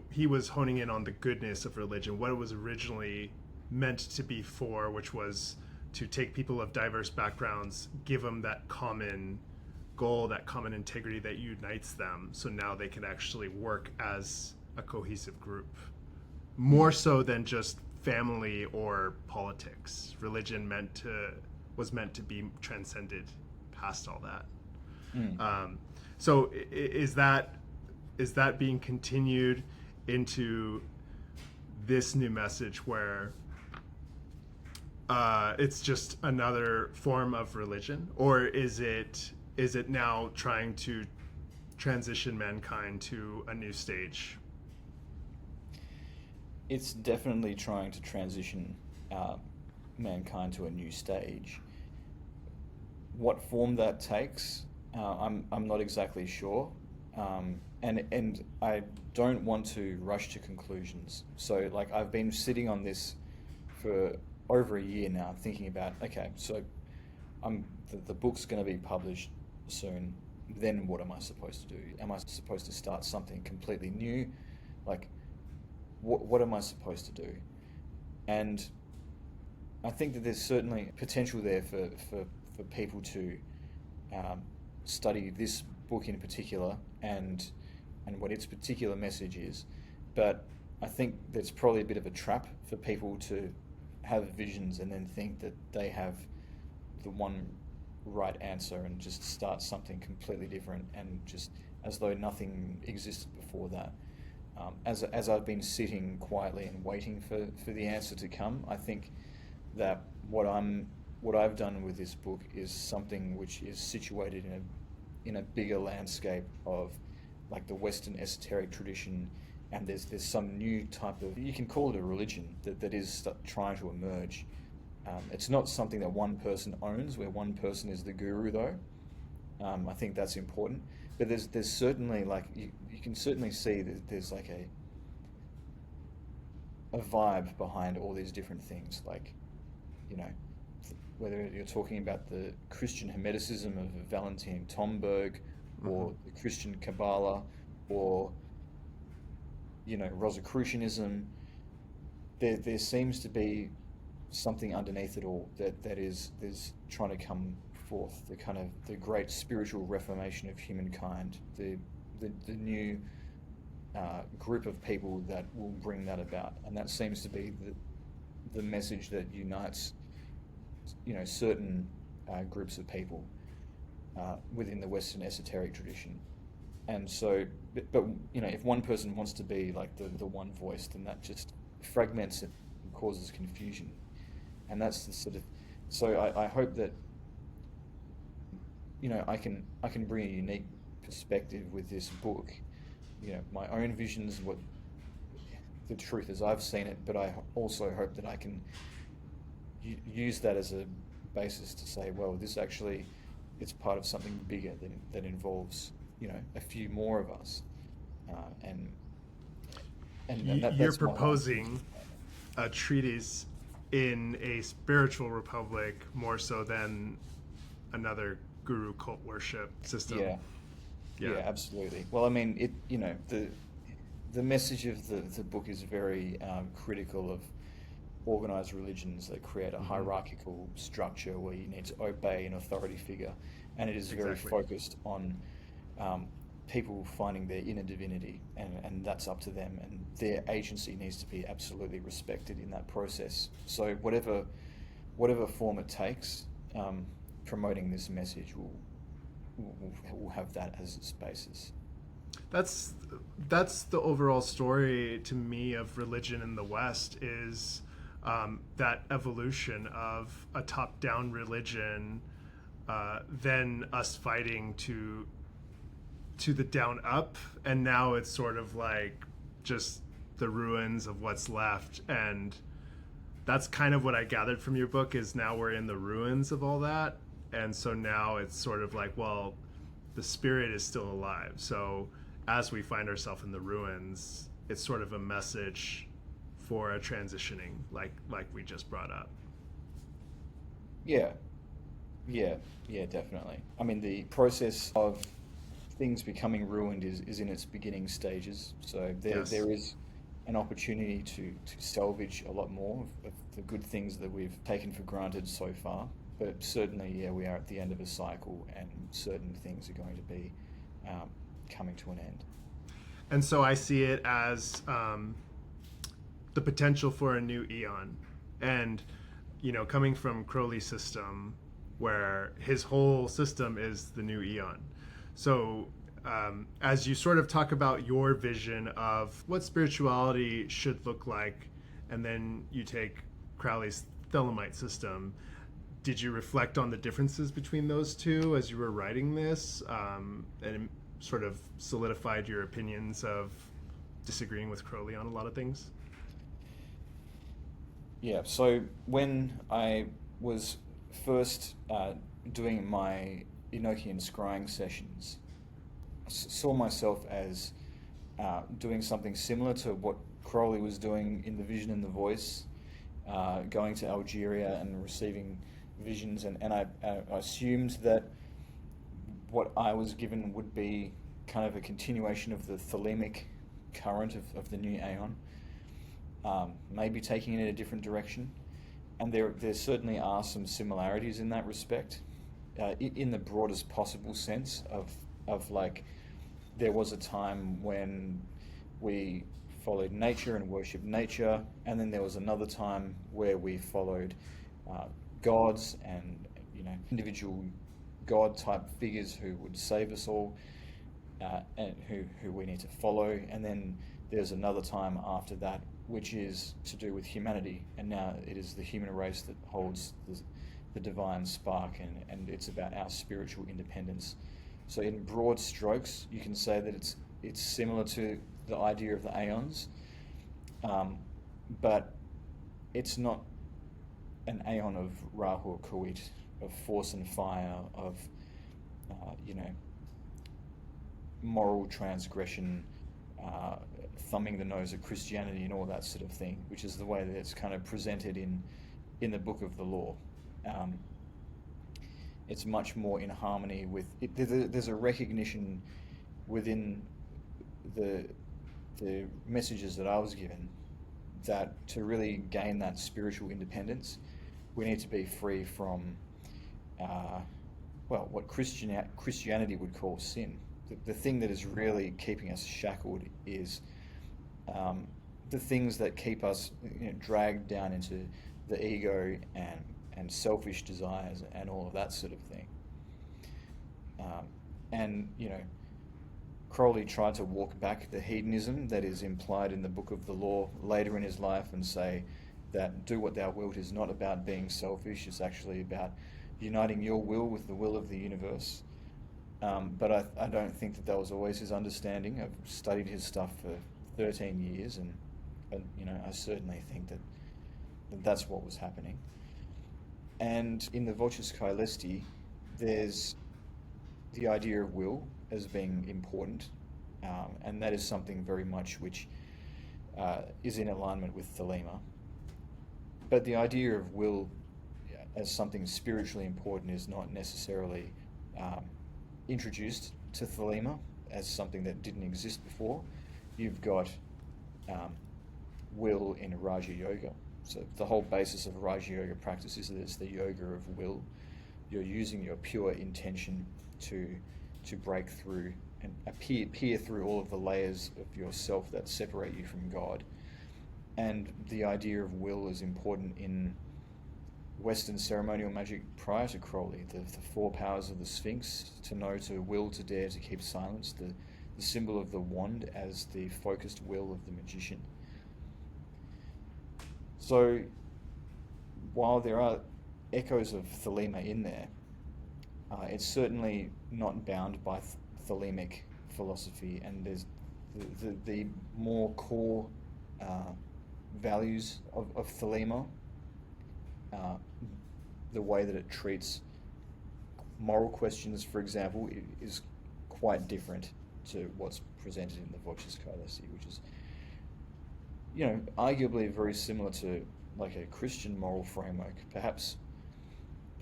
he was honing in on the goodness of religion, what it was originally meant to be for, which was to take people of diverse backgrounds, give them that common goal, that common integrity that unites them, so now they can actually work as a cohesive group, more so than just family or politics. Religion was meant to be transcended past all that. So is that being continued into this new message, where it's just another form of religion, or is it now trying to transition mankind to a new stage? It's definitely trying to transition mankind to a new stage. What form that takes, I'm not exactly sure, and I don't want to rush to conclusions. So, like, I've been sitting on this for over a year now, thinking about, okay, so the book's going to be published soon. Then what am I supposed to do? Am I supposed to start something completely new? Like, what am I supposed to do? And I think that there's certainly potential there for people to study this book in particular and what its particular message is. But I think there's probably a bit of a trap for people to have visions and then think that they have the one right answer and just start something completely different, and just as though nothing existed before that. As I've been sitting quietly and waiting for the answer to come, I think that what I've done with this book is something which is situated in a bigger landscape of, like, the Western esoteric tradition, and there's some new type of, you can call it a religion, that is trying to emerge. It's not something that one person owns, where one person is the guru, though. I think that's important. But there's certainly, like, you can certainly see that there's like a vibe behind all these different things. Like, whether you're talking about the Christian Hermeticism of Valentin Tomberg, or the Christian Kabbalah, or Rosicrucianism, there seems to be something underneath it all that is trying to come forth, the great spiritual reformation of humankind, the new group of people that will bring that about. And that seems to be the message that unites certain groups of people within the Western esoteric tradition. And so, but if one person wants to be like the one voice, then that just fragments it and causes confusion. And that's the sort of, so I hope that I can bring a unique perspective with this book, my own visions, what the truth as I've seen it, but I also hope that I can use that as a basis to say, well, this actually, it's part of something bigger that involves, a few more of us, and You're that's my proposing a treatise in a spiritual republic more so than another guru cult worship system. Yeah, absolutely. Well, I mean, the message of the book is very critical of organized religions that create a hierarchical structure where you need to obey an authority figure, and it is very focused on people finding their inner divinity, and that's up to them, and their agency needs to be absolutely respected in that process. So whatever form it takes, promoting this message will have that as its basis. That's the overall story to me of religion in the West, is that evolution of a top-down religion, then us fighting to the down up, and now it's sort of like just the ruins of what's left. And that's kind of what I gathered from your book, is now we're in the ruins of all that, and so now it's sort of like, well, the spirit is still alive, so as we find ourselves in the ruins, it's sort of a message for a transitioning, like we just brought up. Yeah, definitely. I mean, the process of things becoming ruined is in its beginning stages. So there is an opportunity to salvage a lot more of the good things that we've taken for granted so far. But certainly, we are at the end of a cycle, and certain things are going to be coming to an end. And so I see it as the potential for a new eon. And, coming from Crowley's system, where his whole system is the new eon. So as you sort of talk about your vision of what spirituality should look like, and then you take Crowley's Thelemite system, did you reflect on the differences between those two as you were writing this, and it sort of solidified your opinions of disagreeing with Crowley on a lot of things? Yeah, so when I was first doing my Enochian scrying sessions, I saw myself as doing something similar to what Crowley was doing in the Vision and the Voice, going to Algeria and receiving visions, and I assumed that what I was given would be kind of a continuation of the thelemic current of the new aeon, maybe taking it in a different direction. And there certainly are some similarities in that respect, in the broadest possible sense of like, there was a time when we followed nature and worshipped nature, and then there was another time where we followed gods and individual god type figures who would save us all, and who we need to follow. And then there's another time after that which is to do with humanity, and now it is the human race that holds the divine spark, and it's about our spiritual independence. So in broad strokes, you can say that it's similar to the idea of the aeons, but it's not an aeon of Rahu Kuit, of force and fire, of moral transgression, thumbing the nose at Christianity and all that sort of thing, which is the way that it's kind of presented in the Book of the Law. It's much more in harmony with it. There's a recognition within the messages that I was given that to really gain that spiritual independence, we need to be free from what Christianity would call sin. The thing that is really keeping us shackled is the things that keep us dragged down into the ego and selfish desires and all of that sort of thing. And Crowley tried to walk back the hedonism that is implied in the Book of the Law later in his life and say that do what thou wilt is not about being selfish, it's actually about uniting your will with the will of the universe. But I don't think that was always his understanding. I've studied his stuff for 13 years, and I certainly think that that's what was happening. And in the Voces Caelesti, there's the idea of will as being important, and that is something very much which is in alignment with Thelema. But the idea of will as something spiritually important is not necessarily introduced to Thelema as something that didn't exist before. You've got will in Raja Yoga. So the whole basis of Raja Yoga practice is that it's the yoga of will. You're using your pure intention to break through and peer through all of the layers of yourself that separate you from God. And the idea of will is important in Western ceremonial magic prior to Crowley. The four powers of the Sphinx: to know, to will, to dare, to keep silence. The symbol of the wand as the focused will of the magician. So while there are echoes of Thelema in there, it's certainly not bound by Thelemic philosophy, and there's the more core values of Thelema, the way that it treats moral questions, for example, is quite different to what's presented in the Voces Caelesti, which is, arguably very similar to like a Christian moral framework, perhaps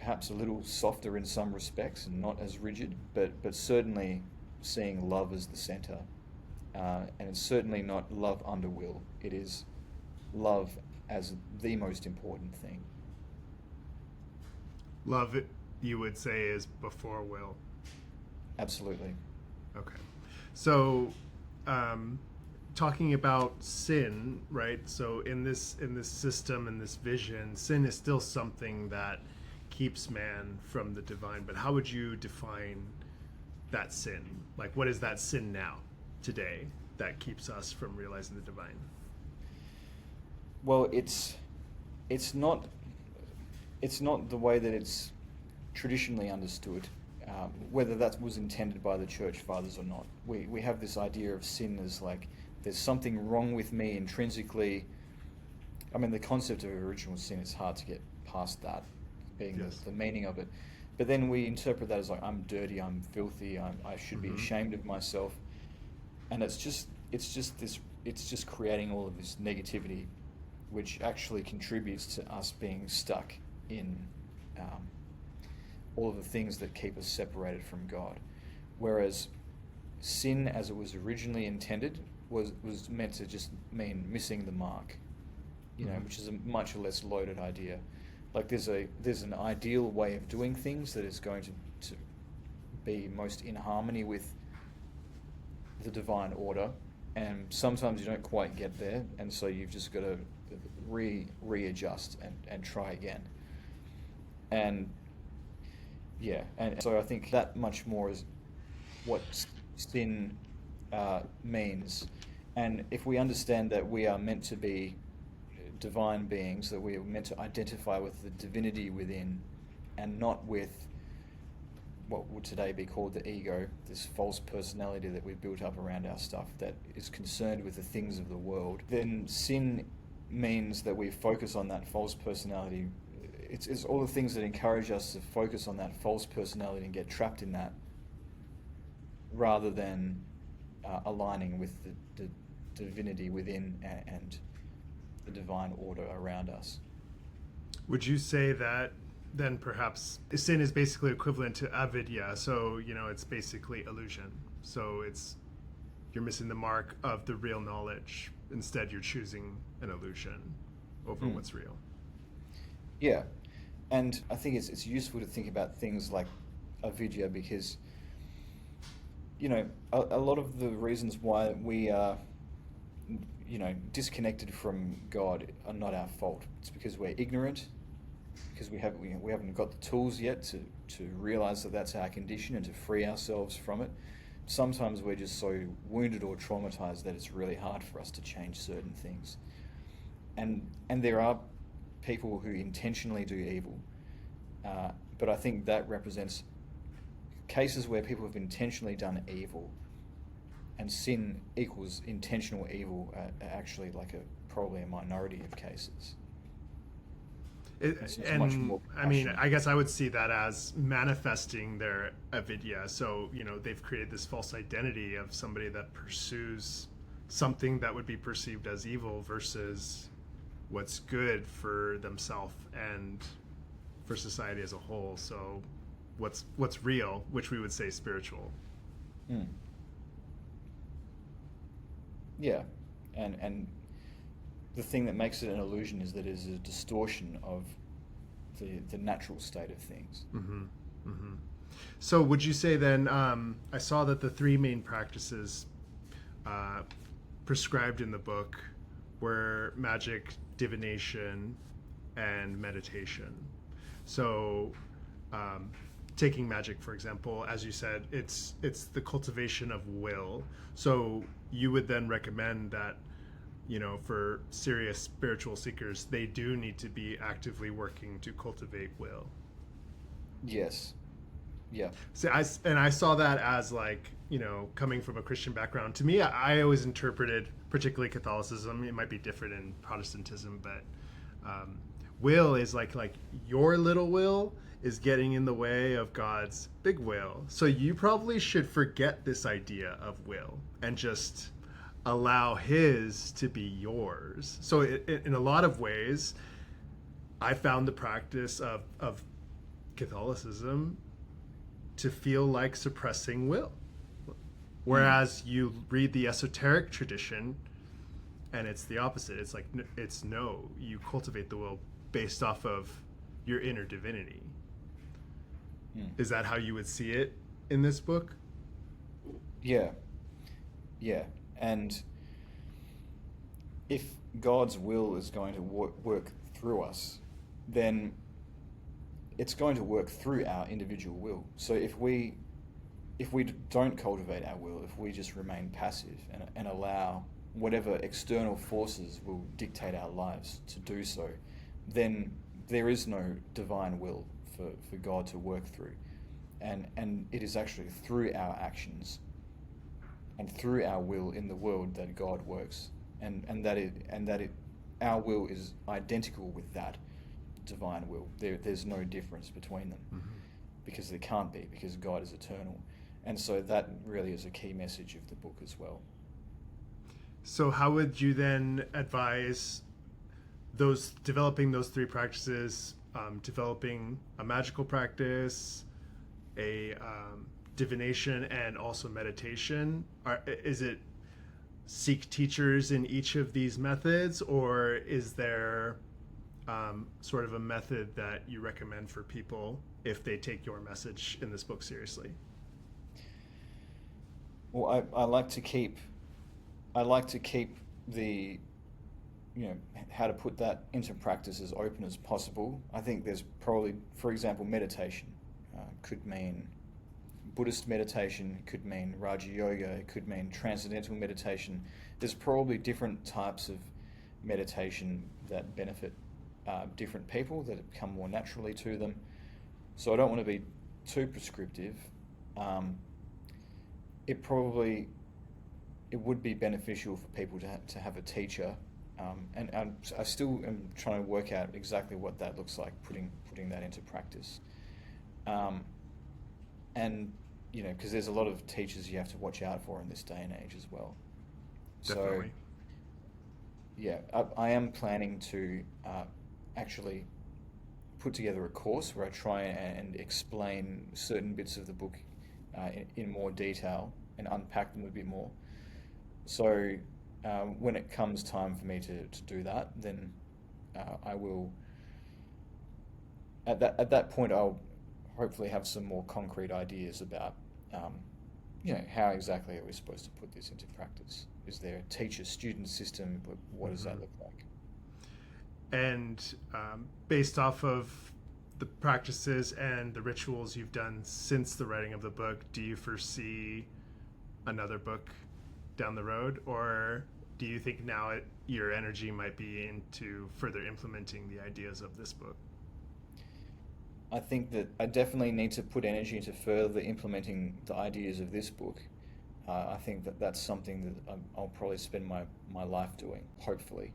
a little softer in some respects and not as rigid, but certainly seeing love as the center. And it's certainly not love under will. It is love as the most important thing. Love, you would say, is before will. Absolutely. Okay. So, talking about sin, right? So in this system, in this vision, sin is still something that keeps man from the divine. But how would you define that sin? Like, what is that sin now, today, that keeps us from realizing the divine? Well, it's not the way that it's traditionally understood, whether that was intended by the church fathers or not. We have this idea of sin as like, there's something wrong with me intrinsically. I mean, the concept of original sin, it's hard to get past that, being Yes. the meaning of it. But then we interpret that as like, I'm dirty, I'm filthy, I should be ashamed of myself. And it's just creating all of this negativity, which actually contributes to us being stuck in all of the things that keep us separated from God. Whereas sin, as it was originally intended, was meant to just mean missing the mark, which is a much less loaded idea. Like there's an ideal way of doing things that is going to be most in harmony with the divine order, and sometimes you don't quite get there, and so you've just got to readjust and try again. And so I think that much more is what sin means. And if we understand that we are meant to be divine beings, that we are meant to identify with the divinity within and not with what would today be called the ego, this false personality that we've built up around our stuff that is concerned with the things of the world, then sin means that we focus on that false personality. It's all the things that encourage us to focus on that false personality and get trapped in that, rather than aligning with the divinity within and the divine order around us. Would you say that then perhaps sin is basically equivalent to avidya? So, it's basically illusion. So you're missing the mark of the real knowledge. Instead, you're choosing an illusion over what's real. Yeah. And I think it's useful to think about things like avidya, because a lot of the reasons why we are disconnected from God are not our fault. It's because we're ignorant, because we haven't got the tools yet to realize that that's our condition and to free ourselves from it. Sometimes we're just so wounded or traumatized that it's really hard for us to change certain things. And there are people who intentionally do evil, but I think that represents cases where people have intentionally done evil, and sin equals intentional evil, are actually like probably a minority of cases. It's much more I mean, passionate. I guess I would see that as manifesting their avidya. So, they've created this false identity of somebody that pursues something that would be perceived as evil versus what's good for themselves and for society as a whole. So, what's real, which we would say spiritual. Mm. Yeah, and the thing that makes it an illusion is that it is a distortion of the natural state of things. Mm-hmm. Mm-hmm. So would you say then, I saw that the three main practices prescribed in the book were magic, divination, and meditation. So taking magic, for example, as you said, it's the cultivation of will. So you would then recommend that, for serious spiritual seekers, they do need to be actively working to cultivate will. Yes. Yeah. So I saw that as like, coming from a Christian background. To me, I always interpreted, particularly Catholicism, it might be different in Protestantism, but will is like your little will is getting in the way of God's big will. So you probably should forget this idea of will and just allow his to be yours. So in a lot of ways, I found the practice of Catholicism to feel like suppressing will. Whereas you read the esoteric tradition and it's the opposite. It's like, you cultivate the will based off of your inner divinity. Is that how you would see it in this book? Yeah. Yeah. And if God's will is going to work through us, then it's going to work through our individual will. So if we don't cultivate our will, if we just remain passive and allow whatever external forces will dictate our lives to do so, then there is no divine will for God to work through. And it is actually through our actions and through our will in the world that God works, and that our will is identical with that divine will. There's no difference between them, because there can't be, because God is eternal. And so that really is a key message of the book as well. So how would you then advise developing those three practices, developing a magical practice, a divination, and also meditation? Is it seek teachers in each of these methods, or is there sort of a method that you recommend for people if they take your message in this book seriously? Well, I like to keep the, how to put that into practice as open as possible. I think there's probably, for example, meditation could mean Buddhist meditation, it could mean Raja Yoga, it could mean transcendental meditation. There's probably different types of meditation that benefit different people, that come more naturally to them. So I don't want to be too prescriptive. It would be beneficial for people to have a teacher, and I still am trying to work out exactly what that looks like, putting that into practice. And because there's a lot of teachers you have to watch out for in this day and age as well. Definitely. So yeah, I am planning to actually put together a course where I try and explain certain bits of the book in more detail and unpack them a bit more. So when it comes time for me to do that, then I will. At that point, I'll hopefully have some more concrete ideas about, how exactly are we supposed to put this into practice? Is there a teacher-student system? But what does that look like? And based off of the practices and the rituals you've done since the writing of the book, do you foresee another book down the road, or do you think now your energy might be into further implementing the ideas of this book? I think that I definitely need to put energy into further implementing the ideas of this book. I think that that's something that I'll probably spend my life doing, hopefully.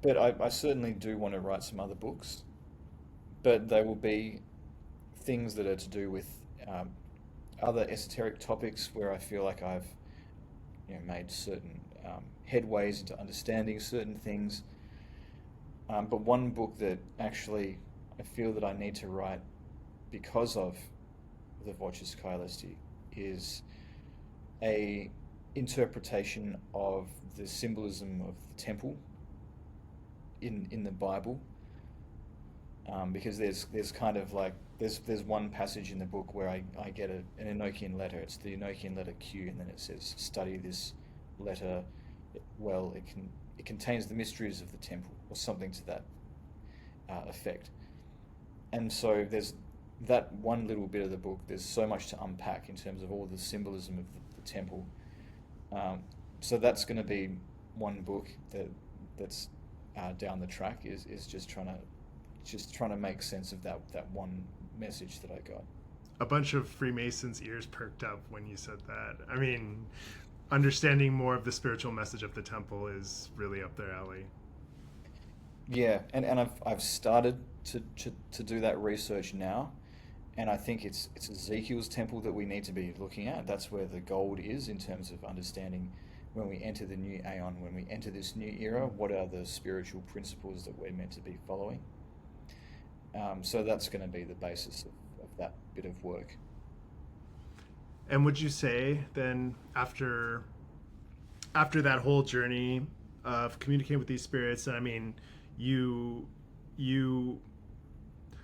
But I certainly do want to write some other books, but they will be things that are to do with um, other esoteric topics where I feel like I've made certain headways into understanding certain things. But one book that actually I feel that I need to write because of the Voces Caelesti is a interpretation of the symbolism of the temple in the Bible. Because there's kind of like there's one passage in the book where I get an Enochian letter. It's the Enochian letter Q, and then it says, "Study this letter well. It contains the mysteries of the temple," or something to that effect. And so there's that one little bit of the book. There's so much to unpack in terms of all the symbolism of the temple. So that's going to be one book that's down the track is just trying to make sense of that one message that I got. A bunch of Freemasons' ears perked up when you said that. I mean, understanding more of the spiritual message of the temple is really up their alley. Yeah, and I've started to do that research now, and I think it's Ezekiel's temple that we need to be looking at. That's where the gold is in terms of understanding when we enter the new aeon, when we enter this new era, what are the spiritual principles that we're meant to be following. So that's going to be the basis of that bit of work. And would you say then after that whole journey of communicating with these spirits, and I mean, you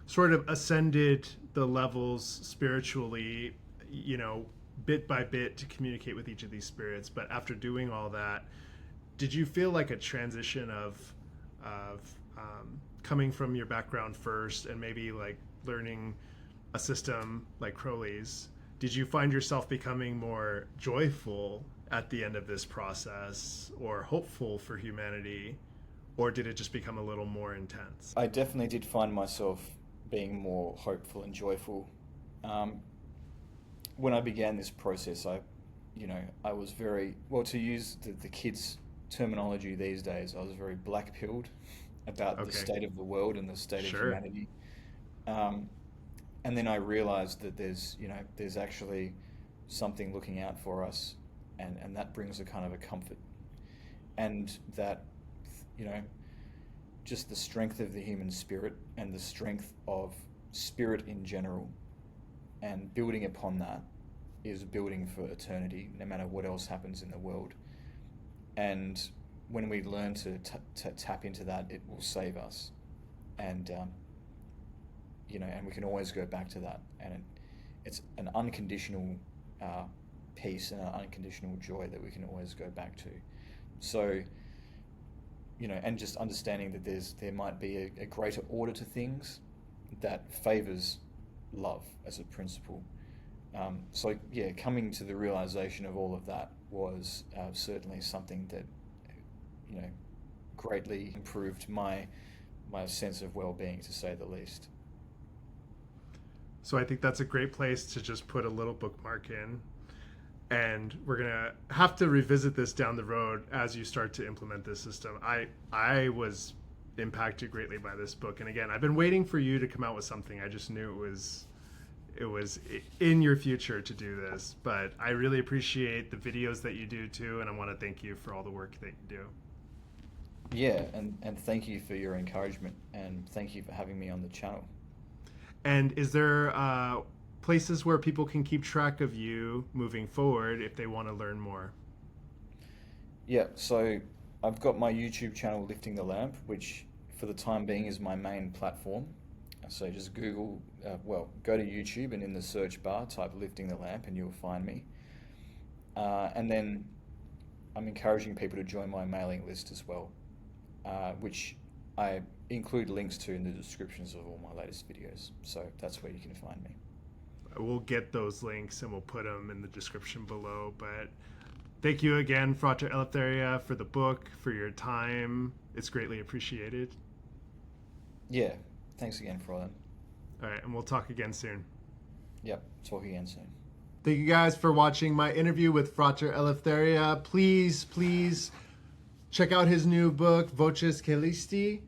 sort of ascended the levels spiritually, bit by bit to communicate with each of these spirits. But after doing all that, did you feel like a transition of coming from your background first and maybe like learning a system like Crowley's? Did you find yourself becoming more joyful at the end of this process or hopeful for humanity? Or did it just become a little more intense? I definitely did find myself being more hopeful and joyful. When I began this process, I was very, well, to use the kids' terminology these days, I was very black-pilled about the state of the world and the state of humanity. And then I realized that there's actually something looking out for us, and that brings a kind of a comfort. And that, just the strength of the human spirit and the strength of spirit in general, and building upon that is building for eternity, no matter what else happens in the world. And when we learn to tap into that, it will save us. And and we can always go back to that. And it's an unconditional peace and an unconditional joy that we can always go back to. So, and just understanding that there might be a greater order to things that favors love as a principle. So yeah, coming to the realization of all of that was certainly something that greatly improved my sense of well-being, to say the least. So I think that's a great place to just put a little bookmark in, and we're gonna have to revisit this down the road as you start to implement this system. I was impacted greatly by this book, and again, I've been waiting for you to come out with something. I just knew it was in your future to do this, but I really appreciate the videos that you do too, and I want to thank you for all the work that you do. Yeah, and thank you for your encouragement, and thank you for having me on the channel. And is there places where people can keep track of you moving forward if they want to learn more? Yeah, so I've got my YouTube channel, Lifting the Lamp, which for the time being is my main platform. So just Google, go to YouTube and in the search bar type Lifting the Lamp and you'll find me. And then I'm encouraging people to join my mailing list as well, which I include links to in the descriptions of all my latest videos. So that's where you can find me. We'll get those links and we'll put them in the description below. But thank you again, Frater Eleftheria, for the book, for your time. It's greatly appreciated. Yeah, thanks again, Froylan. All right, and we'll talk again soon. Yep, talk again soon. Thank you guys for watching my interview with Frater Eleftheria. Please check out his new book, Voces Caelesti,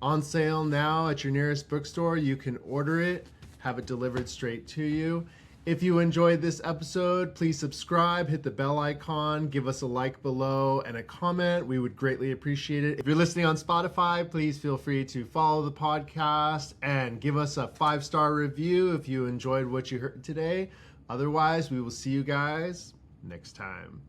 on sale now at your nearest bookstore. You can order it, have it delivered straight to you. If you enjoyed this episode, please subscribe, hit the bell icon, give us a like below and a comment. We would greatly appreciate it. If you're listening on Spotify, please feel free to follow the podcast and give us a 5-star review if you enjoyed what you heard today. Otherwise, we will see you guys next time.